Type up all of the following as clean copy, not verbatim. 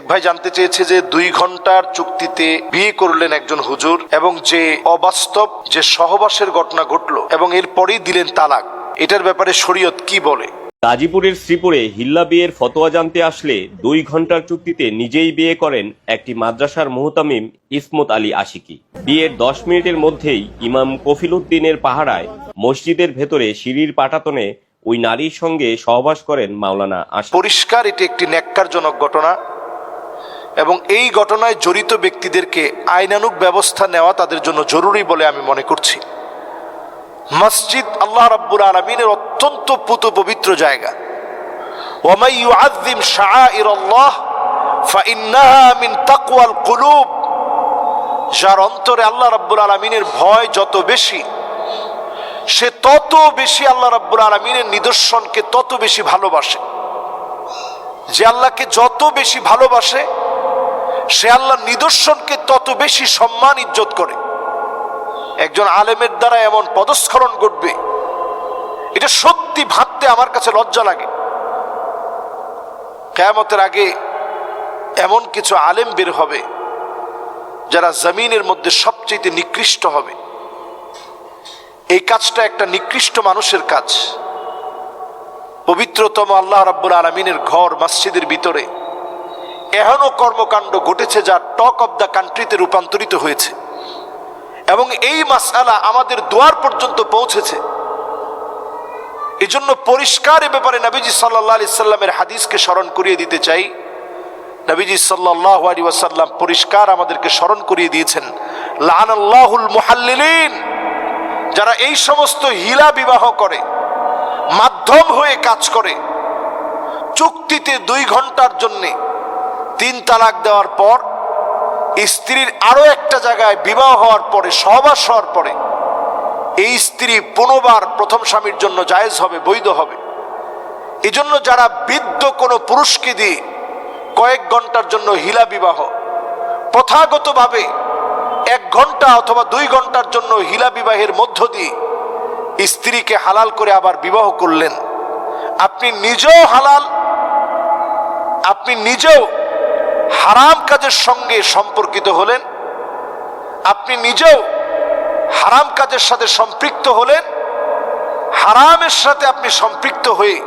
এক ভাই জানতে চেয়েছে যে 2 ঘন্টার চুক্তিতে বিয়ে করলেন একজন হুজুর, এবং যে অবাস্তব যে সহবাসের ঘটনা ঘটলো এবং এরপরেই দিলেন তালাক, এটার ব্যাপারে শরীয়ত কি বলে? গাজীপুরের শ্রীপুরে হিল্লা বিয়ের ফতোয়া জানতে আসলে 2 ঘন্টার চুক্তিতে নিজেই বিয়ে করেন একটি মাদ্রাসার মুহতামিম ইসমত আলী আশিকি। বিয়ের 10 মিনিটের মধ্যেই ইমাম কফিলউদ্দিনের পাহারায় মসজিদের ভেতরে সিঁড়ির পাটাতনে ওই নারীর সঙ্গে সহবাস করেন মাওলানা আশিকি। পরিষ্কার এটি একটি ন্যাক্কারজনক ঘটনা, এবং এই ঘটনায় জড়িত ব্যক্তিদেরকে আইনানুগ ব্যবস্থা নেওয়া তাদের জন্য জরুরি বলে আমি মনে করছি। মসজিদ আল্লাহ রাব্বুল আলামিনের অত্যন্ত পুত পবিত্র জায়গা। ওয়ামাই ইউআযযিম শাআইরাল্লাহ ফাইন্নাহা মিন তাকওয়াল কুলুব। যার অন্তরে আল্লাহ রাব্বুল আলামিনের ভয় যত বেশি, সে তত বেশি আল্লাহ রাব্বুল আলামিনের নিদর্শনকে তত বেশি ভালোবাসে। যে আল্লাহকে যত বেশি ভালোবাসে, সে আল্লাহর নিদর্শনকে তত বেশি সম্মান ইজ্জত করে। একজন আলেমের দ্বারা এমন পদস্খলন ঘটবে, এটা সত্যি ভাবতে আমার কাছে লজ্জা লাগে। কিয়ামতের আগে এমন কিছু আলেম বের হবে যারা জমিনের মধ্যে সবচেয়ে নিকৃষ্ট হবে। এই কাজটা একটা নিকৃষ্ট মানুষের কাজ। পবিত্রতম আল্লাহ রাব্বুল আলামিনের ঘর মসজিদের ভিতরে এহেন কর্মকাণ্ড ঘটেছে যা টক অব দ্য কান্ট্রিতে রূপান্তরিত হয়েছে, এবং এই মাসআলা আমাদের দুয়ার পর্যন্ত পৌঁছেছে। এজন্য পরিষ্কার এ ব্যাপারে নবীজি সাল্লাল্লাহু আলাইহি সাল্লামের হাদিসকে স্মরণ করিয়ে দিতে চাই। নবীজি সাল্লাল্লাহু আলাইহি ওয়াসাল্লাম পরিষ্কার আমাদেরকে স্মরণ করিয়ে দিয়েছেন, লানাল্লাহুল মুহাল্লিলিন, যারা এই সমস্ত হিলা বিবাহ করে, মাধ্যম হয়ে কাজ করে, চুক্তিতে 2 ঘন্টার জন্যে 3 তালাক দেওয়ার পর স্ত্রীর আরো একটা জায়গায় বিবাহ হওয়ার পরে, সহবাস হওয়ার পরে এই স্ত্রী পুনর্বার প্রথম স্বামীর জন্য জায়েজ হবে, বৈধ হবে। এজন্য যারা বৃদ্ধ কোনো পুরুষকে দিয়ে কয়েক ঘন্টার জন্য হিলা বিবাহ, প্রথাগতভাবে 1 ঘন্টা অথবা 2 ঘন্টার জন্য হিলা বিবাহের মধ্য দিয়ে স্ত্রীকে হালাল করে আবার বিবাহ করলেন, আপনি নিজেও হালাল, আপনি নিজেও হারাম কাজের সঙ্গে সম্পর্কিত হলেন, আপনি নিজেও হারাম কাজের সাথে সম্পৃক্ত হলেন, হারামের সাথে আপনি সম্পৃক্ত হয়ে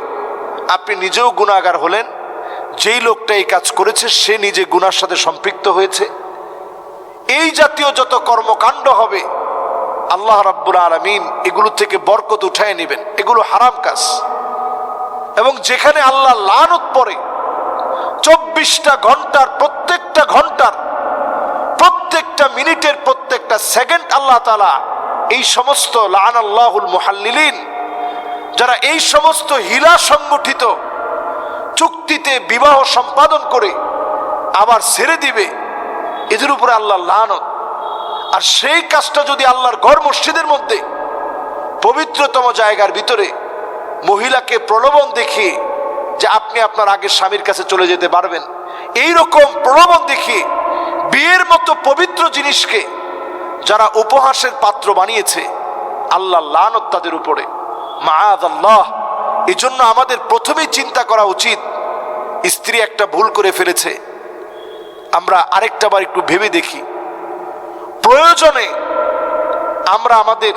আপনি নিজেও গুনাহগার হলেন। যেই লোকটা এই কাজ করেছে সে নিজে গুনার সাথে সম্পৃক্ত হয়েছে। এই জাতীয় যত কর্মকাণ্ড হবে আল্লাহ রাব্বুল আলামিন এগুলো থেকে বরকত উঠায় নেবেন। এগুলো হারাম কাজ, এবং যেখানে আল্লাহ লানত পড়ে 24টা ঘন্টার প্রত্যেকটা ঘন্টার, প্রত্যেকটা মিনিটের, প্রত্যেকটা সেকেন্ড আল্লাহ তাআলা এই সমস্ত লানাল্লাহুল মুহাল্লিলিন, যারা এই সমস্ত হিলা সংগঠিত চুক্তিতে বিবাহ সম্পাদন করে আবার ছেড়ে দিবে, এদের উপরে আল্লাহ লানত। আর সেই কাজটা যদি আল্লাহর ঘর মসজিদের মধ্যে পবিত্রতম জায়গার ভিতরে মহিলাকে প্রলোভন দেখিয়ে যে আপনি আপনার আগের স্বামীর কাছে চলে যেতে পারবেন, এই রকম প্রলোভন দেখিয়ে বিয়ের মতো পবিত্র জিনিসকে যারা উপহাসের পাত্র বানিয়েছে, আল্লাহ লানত তাদের উপরে, মাআযাল্লাহ। এই জন্য আমাদের প্রথমেই চিন্তা করা উচিত, স্ত্রী একটা ভুল করে ফেলেছে, আমরা আরেকটা বার একটু ভেবে দেখি। প্রয়োজনে আমরা আমাদের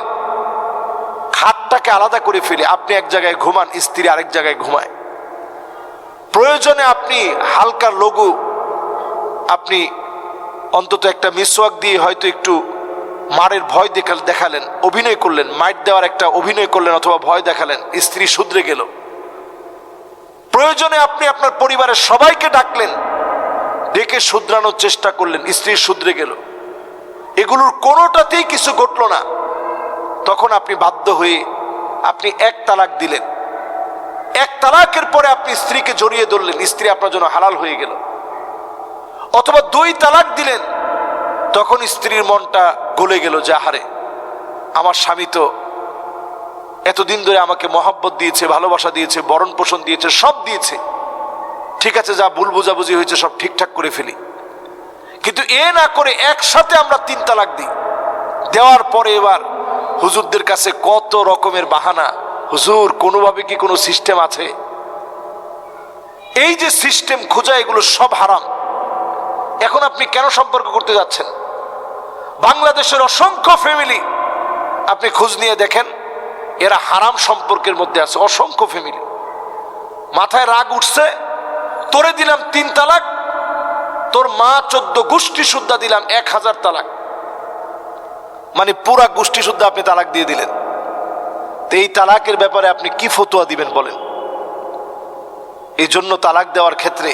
খাটটাকে আলাদা করে ফেলি, আপনি এক জায়গায় ঘুমান, স্ত্রী আরেক জায়গায় ঘুমায়। প্রয়োজনে আপনি হালকা লঘু, আপনি অন্তত একটা মিসওয়াক দিয়ে হয়তো একটু মারের ভয় দেখালেন, অভিনয় করলেন, মাইট দেওয়ার একটা অভিনয় করলেন অথবা ভয় দেখালেন, স্ত্রী শুধরে গেল। প্রয়োজনে আপনি আপনার পরিবারের সবাইকে ডাকলেন, ডেকে শুধরানোর চেষ্টা করলেন, স্ত্রী শুধরে গেল। এগুলোর কোনোটাতেই কিছু ঘটল না, তখন আপনি বাধ্য হয়ে আপনি 1 তালাক দিলেন। 1 তালাকের পরে আপনি স্ত্রীকে জড়িয়ে ধরলেন, স্ত্রী আপনার জন্য হালাল হয়ে গেল। অথবা 2 তালাক দিলেন, তখন স্ত্রীর মনটা গলে গেল যে আহারে, আমার স্বামী তো এতদিন ধরে আমাকে মহব্বত দিয়েছে, ভালোবাসা দিয়েছে, বরণ পোষণ দিয়েছে, সব দিয়েছে, ঠিক আছে, যা ভুল বোঝাবুঝি হয়েছে সব ঠিকঠাক করে ফেলি। কিন্তু এ না করে একসাথে আমরা 3 তালাক দিই। দেওয়ার পরে এবার হুজুরদের কাছে কত রকমের বাহানা, হুজুর কোনোভাবে কি কোনো সিস্টেম আছে? এই যে সিস্টেম খোঁজা, এগুলো সব হারাম। এখন আপনি কেন সম্পর্ক করতে যাচ্ছেন? বাংলাদেশের অসংখ্য ফ্যামিলি আপনি খোঁজ নিয়ে দেখেন, এরা হারাম সম্পর্কের মধ্যে আছে। অসংখ্য ফ্যামিলি, মাথায় রাগ উঠছে, তোরে দিলাম 3 তালাক, তোর মা 14 গোষ্ঠী শুদ্ধা দিলাম 1000 তালাক, মানে পুরা গোষ্ঠী শুদ্ধা আপনি তালাক দিয়ে দিলেন। তো এই তালাকের ব্যাপারে আপনি কি ফতোয়া দিবেন বলেন? এই জন্য তালাক দেওয়ার ক্ষেত্রে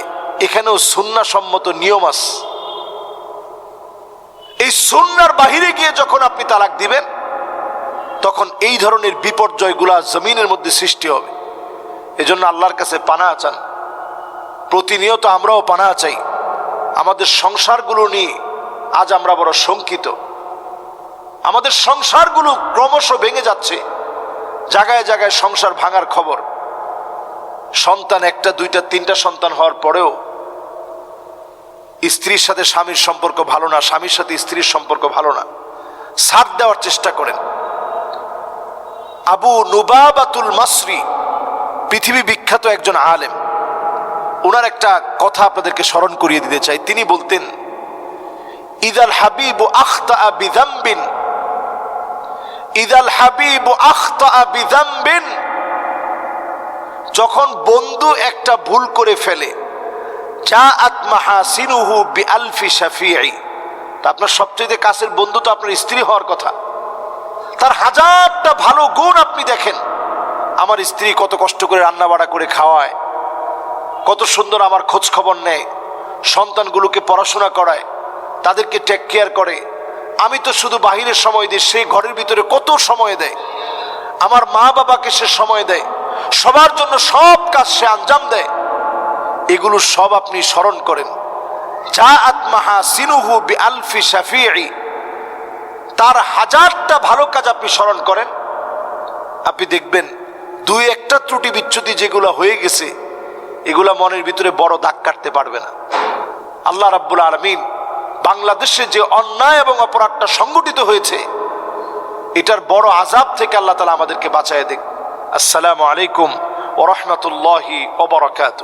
এখানেও সুন্নাহ সম্মত নিয়ম আছে। এই সুন্নাহর বাহিরে গিয়ে যখন আপনি তালাক দিবেন, তখন এই ধরনের বিপর্যয়গুলা জমিনের মধ্যে সৃষ্টি হবে। এজন্য আল্লাহর কাছে পানাহ চান। প্রতিনিয়ত আমরাও পানাহ চাই। আমাদের সংসারগুলো নিয়ে আজ আমরা বড় শঙ্কিত। আমাদের সংসারগুলো ক্রমশ ভেঙে যাচ্ছে, জায়গায় জায়গায় সংসার ভাঙার খবর। সন্তান 1টা 2টা 3টা সন্তান হওয়ার পরেও স্ত্রীর সাথে স্বামীর সম্পর্ক ভালো না, স্বামীর সাথে স্ত্রীর সম্পর্ক ভালো না। সাথ দেওয়ার চেষ্টা করেন। আবু নুবাবাতুল মাসরি পৃথিবী বিখ্যাত একজন আলেম, ওনার একটা কথা আপনাদেরকে স্মরণ করিয়ে দিতে চাই। তিনি বলতেন, ইদাল হাবিবু আখতা বিযামবিন, ইদাল হাবিবু আখতা বিযামবিন, যখন বন্ধু একটা ভুল করে ফেলে, জাআত মাহাসিনুহু বিআলফি শাফিঈ, তা আপনার সবচেয়ে কাছের বন্ধু তো আপনার স্ত্রী হওয়ার কথা, তার 1000টা ভালো গুণ আপনি দেখেন। আমার স্ত্রী কত কষ্ট করে রান্না বাড়া করে খাওয়ায়, কত সুন্দর আমার খোঁজ খবর নেয়, সন্তানগুলোকে পড়াশোনা করায়, তাদেরকে টেক কেয়ার করে। আমি তো শুধু বাহিরের সময় দিই, সেই ঘরের ভিতরে কত সময় দেয়, আমার মা বাবাকে সে সময় দেয়, সবার জন্য সব কাজ সে আঞ্জাম দেয়। এগুলো সব আপনি স্মরণ করেন। জাআত মাহাসিনুহু বিআলফি শাফিঈ, তার 1000টা ভালো কাজ আপনি স্মরণ করেন, আপনি দেখবেন 2-1টা ত্রুটি বিচ্যুতি যেগুলো হয়ে গেছে, এগুলা মনের ভিতরে বড় দাগ কাটতে পারবে না। আল্লাহ রাব্বুল আলামিন বাংলাদেশে যে অন্যায় এবং অপরাধটা সংগঠিত হয়েছে, এটার বড় আযাব থেকে আল্লাহ তাআলা আমাদেরকে বাঁচায় দেন। আসসালামু আলাইকুম ওয়া রাহমাতুল্লাহি ওয়া বারাকাতুহু।